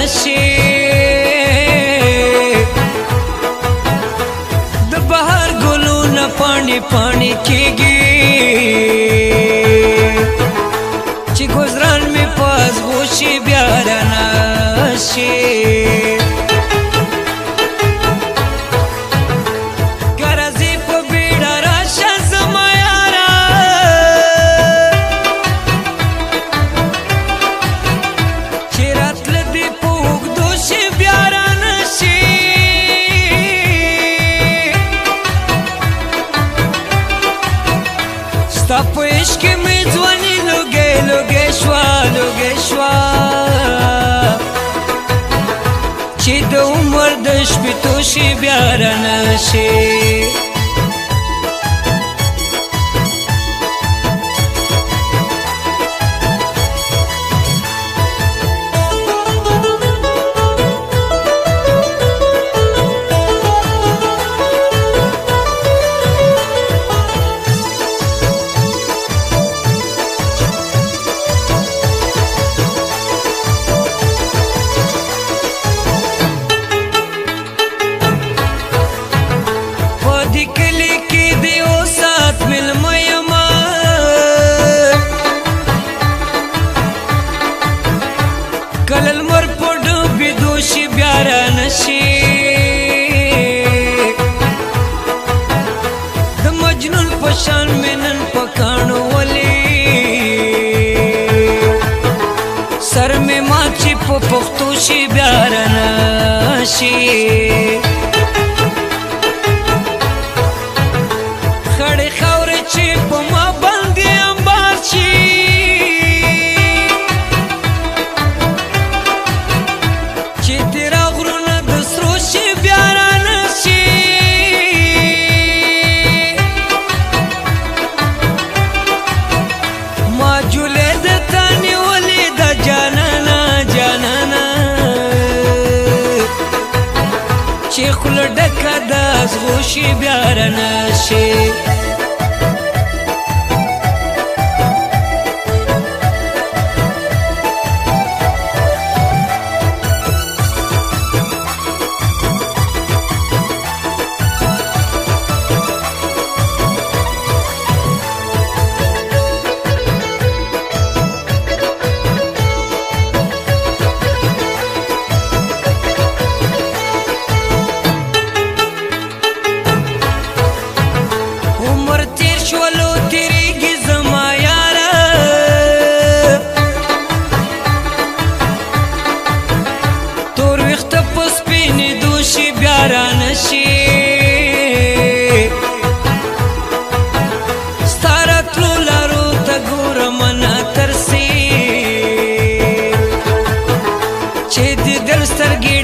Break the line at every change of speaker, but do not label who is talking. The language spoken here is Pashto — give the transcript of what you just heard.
نشي د بهر ګلونه پاڼې پاڼې کېږي چې ګزران مې پاس غوشي بیا رانشي ستا په عشق کې مې ځواني لوګې لوګې شوه لوګې شوه چې د عمر د شپېتو شي بیا رانشي کله لمر په ډوبېدو شي بیا رانشي د مجنون په شان مې نن په کاڼو ولې سر مې مات چې په پښتو شي بیا رانشي خړې خاورې چې په ما باندې انبار شي چې خوله ډکه د ازغوشي بیا رانشي رانشي ستاره تلو لارو ته ګورم نه ترسي چې د دل سترګې